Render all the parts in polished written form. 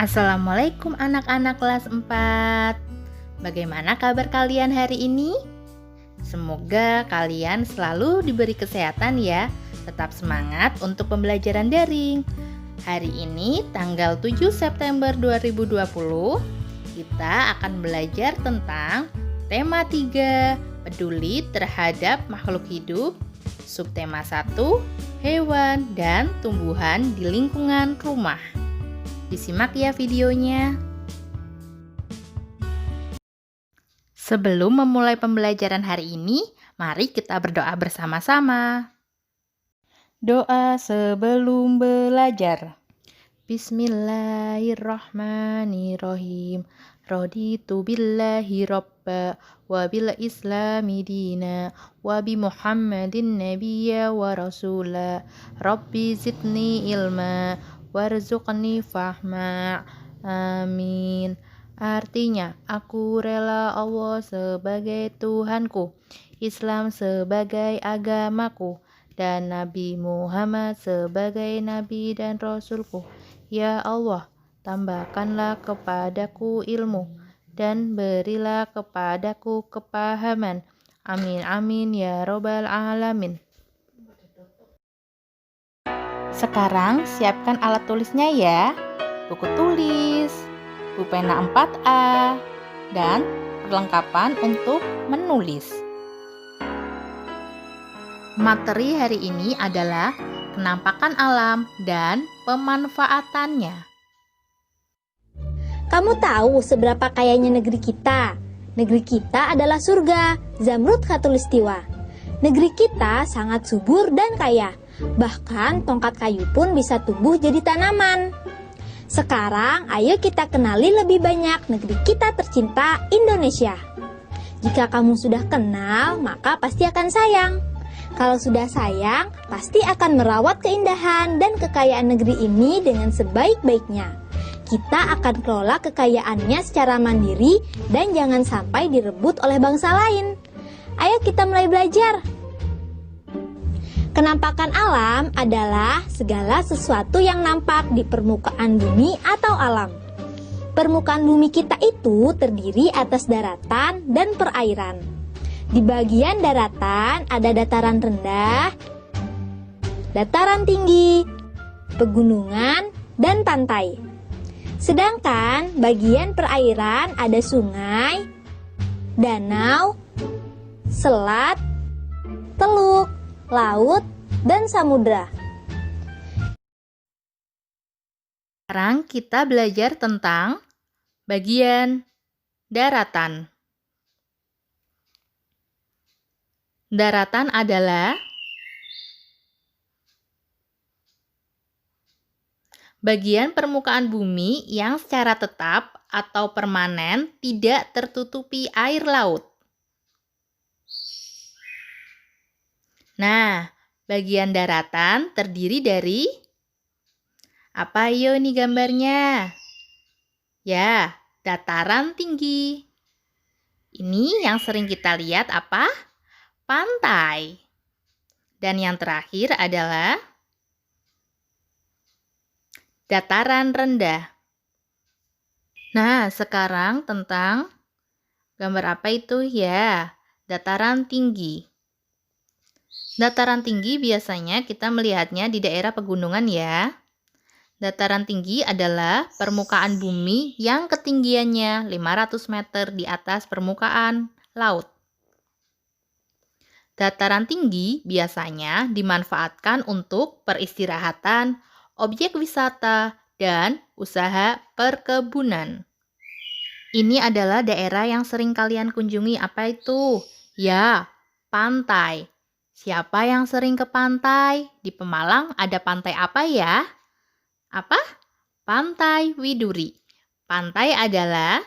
Assalamualaikum anak-anak kelas 4. Bagaimana kabar kalian hari ini? Semoga kalian selalu diberi kesehatan ya. Tetap semangat untuk pembelajaran daring. Hari ini tanggal 7 September 2020, kita akan belajar tentang tema 3, peduli terhadap makhluk hidup. Subtema 1, hewan dan tumbuhan di lingkungan rumah. Disimak ya videonya. Sebelum memulai pembelajaran hari ini, mari kita berdoa bersama-sama. Doa sebelum belajar. Bismillahirrahmanirrahim. Raditu billahi robba wa bil islami dina wa bi muhammadin nabiyya wa rasula. Rabbi zidni ilma warzuqni fahma. Amin. Artinya, aku rela Allah sebagai Tuhanku, Islam sebagai agamaku, dan Nabi Muhammad sebagai Nabi dan Rasulku. Ya Allah, tambahkanlah kepadaku ilmu dan berilah kepadaku kepahaman. Amin amin ya robbal alamin. Sekarang siapkan alat tulisnya ya. Buku tulis, pulpena 4A, dan perlengkapan untuk menulis. Materi hari ini adalah penampakan alam dan pemanfaatannya. Kamu tahu seberapa kayanya negeri kita? Negeri kita adalah surga, Zamrud Khatulistiwa. Negeri kita sangat subur dan kaya. Bahkan tongkat kayu pun bisa tumbuh jadi tanaman. Sekarang ayo kita kenali lebih banyak negeri kita tercinta, Indonesia. Jika kamu sudah kenal, maka pasti akan sayang. Kalau sudah sayang, pasti akan merawat keindahan dan kekayaan negeri ini dengan sebaik-baiknya. Kita akan kelola kekayaannya secara mandiri dan jangan sampai direbut oleh bangsa lain. Ayo kita mulai belajar. Kenampakan alam adalah segala sesuatu yang nampak di permukaan bumi atau alam. Permukaan bumi kita itu terdiri atas daratan dan perairan. Di bagian daratan ada dataran rendah, dataran tinggi, pegunungan, dan pantai. Sedangkan bagian perairan ada sungai, danau, selat, teluk, laut, dan samudra. Sekarang kita belajar tentang bagian daratan. Daratan adalah bagian permukaan bumi yang secara tetap atau permanen tidak tertutupi air laut. Nah, bagian daratan terdiri dari apa yo nih gambarnya? Ya, dataran tinggi. Ini yang sering kita lihat apa? Pantai. Dan yang terakhir adalah dataran rendah. Nah, sekarang tentang gambar apa itu? Ya, dataran tinggi. Dataran tinggi biasanya kita melihatnya di daerah pegunungan ya. Dataran tinggi adalah permukaan bumi yang ketinggiannya 500 meter di atas permukaan laut. Dataran tinggi biasanya dimanfaatkan untuk peristirahatan, objek wisata, dan usaha perkebunan. Ini adalah daerah yang sering kalian kunjungi. Apa itu? Ya, pantai. Siapa yang sering ke pantai? Di Pemalang ada pantai apa ya? Apa? Pantai Widuri. Pantai adalah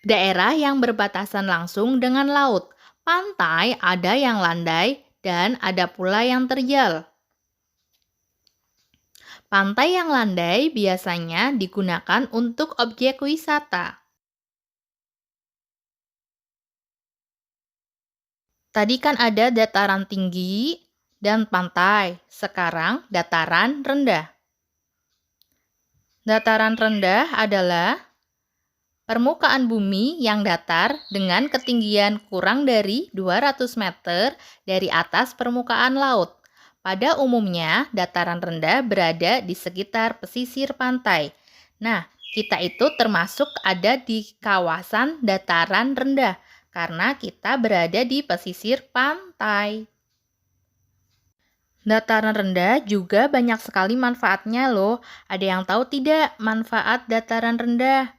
daerah yang berbatasan langsung dengan laut. Pantai ada yang landai dan ada pula yang terjal. Pantai yang landai biasanya digunakan untuk objek wisata. Tadi kan ada dataran tinggi dan pantai, sekarang dataran rendah. Dataran rendah adalah permukaan bumi yang datar dengan ketinggian kurang dari 200 meter dari atas permukaan laut. Pada umumnya, dataran rendah berada di sekitar pesisir pantai. Nah, kita itu termasuk ada di kawasan dataran rendah karena kita berada di pesisir pantai. Dataran rendah juga banyak sekali manfaatnya loh. Ada yang tahu tidak manfaat dataran rendah?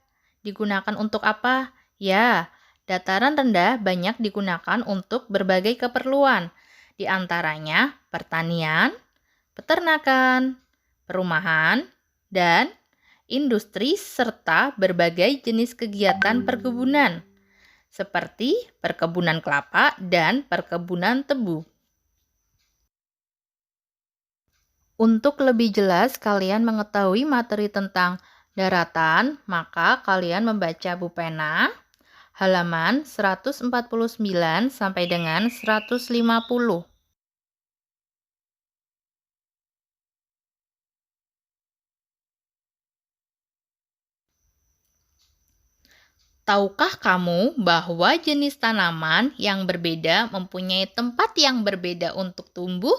Digunakan untuk apa? Ya, dataran rendah banyak digunakan untuk berbagai keperluan. Di antaranya pertanian, peternakan, perumahan, dan industri serta berbagai jenis kegiatan perkebunan seperti perkebunan kelapa dan perkebunan tebu. Untuk lebih jelas kalian mengetahui materi tentang daratan, maka kalian membaca buku pena halaman 149 sampai dengan 150. Tahukah kamu bahwa jenis tanaman yang berbeda mempunyai tempat yang berbeda untuk tumbuh?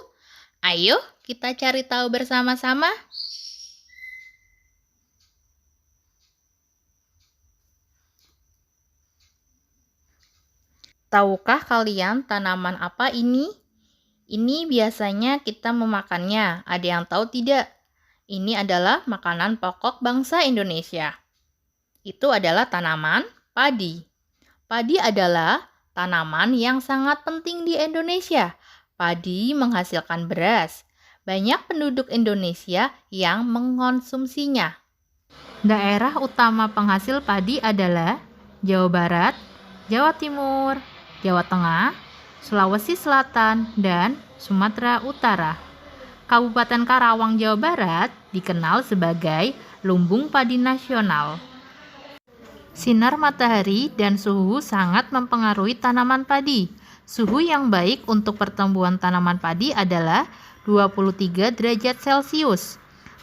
Ayo kita cari tahu bersama-sama. Tahukah kalian tanaman apa ini? Ini biasanya kita memakannya. Ada yang tahu tidak? Ini adalah makanan pokok bangsa Indonesia. Itu adalah tanaman padi. Padi adalah tanaman yang sangat penting di Indonesia. Padi menghasilkan beras. Banyak penduduk Indonesia yang mengkonsumsinya. Daerah utama penghasil padi adalah Jawa Barat, Jawa Timur, Jawa Tengah, Sulawesi Selatan, dan Sumatera Utara. Kabupaten Karawang, Jawa Barat dikenal sebagai lumbung padi nasional. Sinar matahari dan suhu sangat mempengaruhi tanaman padi. Suhu yang baik untuk pertumbuhan tanaman padi adalah 23 derajat Celcius.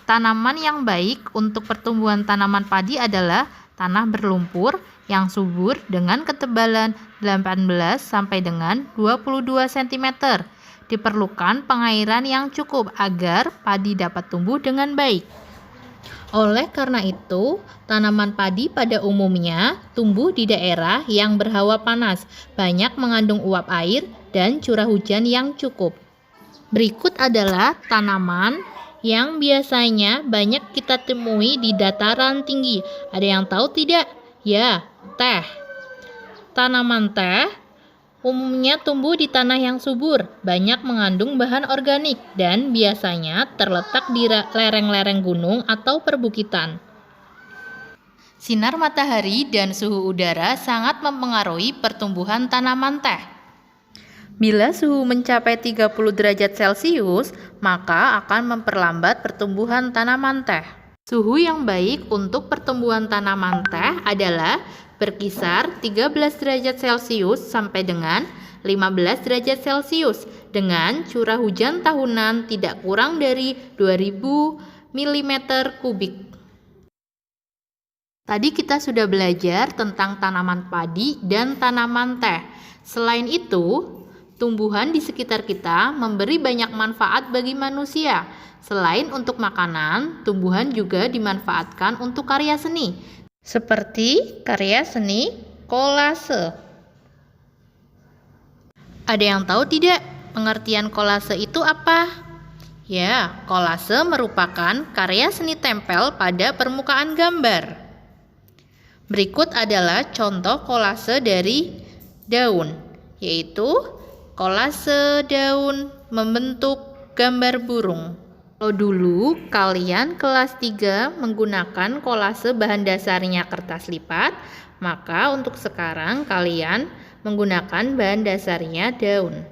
Tanaman yang baik untuk pertumbuhan tanaman padi adalah tanah berlumpur yang subur dengan ketebalan 18 sampai dengan 22 cm. Diperlukan pengairan yang cukup agar padi dapat tumbuh dengan baik. Oleh karena itu, tanaman padi pada umumnya tumbuh di daerah yang berhawa panas, banyak mengandung uap air dan curah hujan yang cukup. Berikut adalah tanaman yang biasanya banyak kita temui di dataran tinggi. Ada yang tahu tidak? Ya, teh. Tanaman teh umumnya tumbuh di tanah yang subur, banyak mengandung bahan organik, dan biasanya terletak di lereng-lereng gunung atau perbukitan. Sinar matahari dan suhu udara sangat mempengaruhi pertumbuhan tanaman teh. Bila suhu mencapai 30 derajat Celcius, maka akan memperlambat pertumbuhan tanaman teh. Suhu yang baik untuk pertumbuhan tanaman teh adalah berkisar 13 derajat Celcius sampai dengan 15 derajat Celcius dengan curah hujan tahunan tidak kurang dari 2000 mm kubik. Tadi kita sudah belajar tentang tanaman padi dan tanaman teh. Selain itu, tumbuhan di sekitar kita memberi banyak manfaat bagi manusia. Selain untuk makanan, tumbuhan juga dimanfaatkan untuk karya seni, seperti karya seni kolase. Ada yang tahu tidak pengertian kolase itu apa? Ya, kolase merupakan karya seni tempel pada permukaan gambar. Berikut adalah contoh kolase dari daun, yaitu kolase daun membentuk gambar burung. Kalau dulu kalian kelas 3 menggunakan kolase bahan dasarnya kertas lipat, maka untuk sekarang kalian menggunakan bahan dasarnya daun.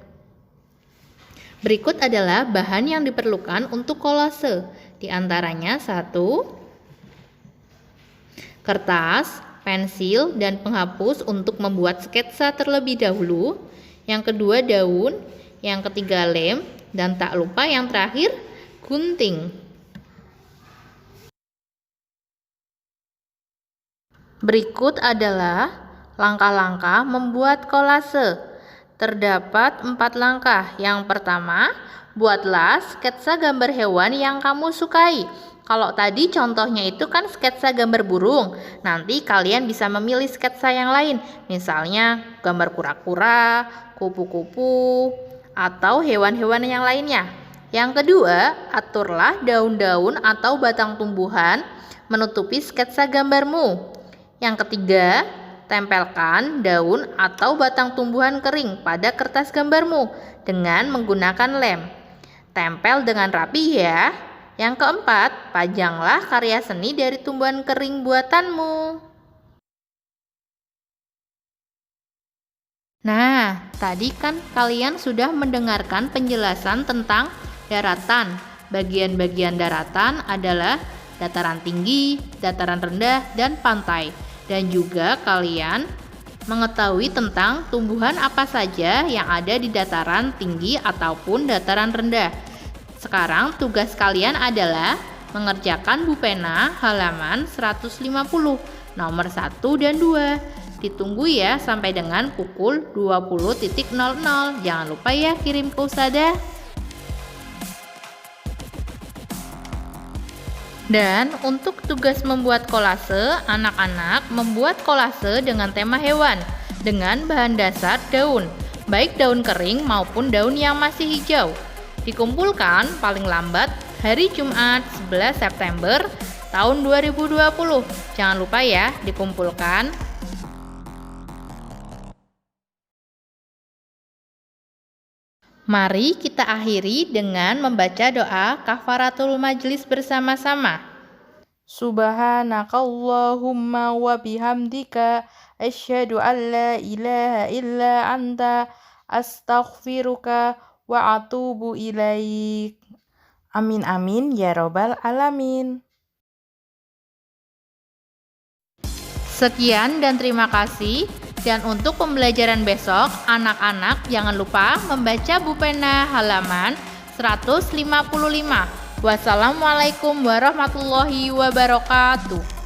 Berikut adalah bahan yang diperlukan untuk kolase. Di antaranya 1. Kertas, pensil, dan penghapus untuk membuat sketsa terlebih dahulu. Yang kedua daun, yang ketiga lem, dan tak lupa yang terakhir gunting. Berikut adalah langkah-langkah membuat kolase. Terdapat 4 langkah. Yang pertama, buatlah sketsa gambar hewan yang kamu sukai. Kalau tadi contohnya itu kan sketsa gambar burung. Nanti kalian bisa memilih sketsa yang lain. Misalnya gambar kura-kura, kupu-kupu, atau hewan-hewan yang lainnya. Yang kedua, aturlah daun-daun atau batang tumbuhan menutupi sketsa gambarmu. Yang ketiga, tempelkan daun atau batang tumbuhan kering pada kertas gambarmu dengan menggunakan lem. Tempel dengan rapi ya. Yang keempat, pajanglah karya seni dari tumbuhan kering buatanmu. Nah, tadi kan kalian sudah mendengarkan penjelasan tentang daratan. Bagian-bagian daratan adalah dataran tinggi, dataran rendah, dan pantai. Dan juga kalian mengetahui tentang tumbuhan apa saja yang ada di dataran tinggi ataupun dataran rendah. Sekarang tugas kalian adalah mengerjakan Bu Pena halaman 150, nomor 1 dan 2. Ditunggu ya sampai dengan pukul 20.00. Jangan lupa ya kirim ke Ustadzah. Dan untuk tugas membuat kolase, anak-anak membuat kolase dengan tema hewan dengan bahan dasar daun, baik daun kering maupun daun yang masih hijau. Dikumpulkan paling lambat hari Jumat 11 September tahun 2020. Jangan lupa ya dikumpulkan. Mari kita akhiri dengan membaca doa kafaratul majlis bersama-sama. Subhanakallahumma wa bihamdika asyhadu an la ilaha illa anta astaghfiruka wa atubu ilaik. Amin amin ya robbal alamin. Sekian dan terima kasih. Dan untuk pembelajaran besok, anak-anak jangan lupa membaca Bu Pena halaman 155. Wassalamualaikum warahmatullahi wabarakatuh.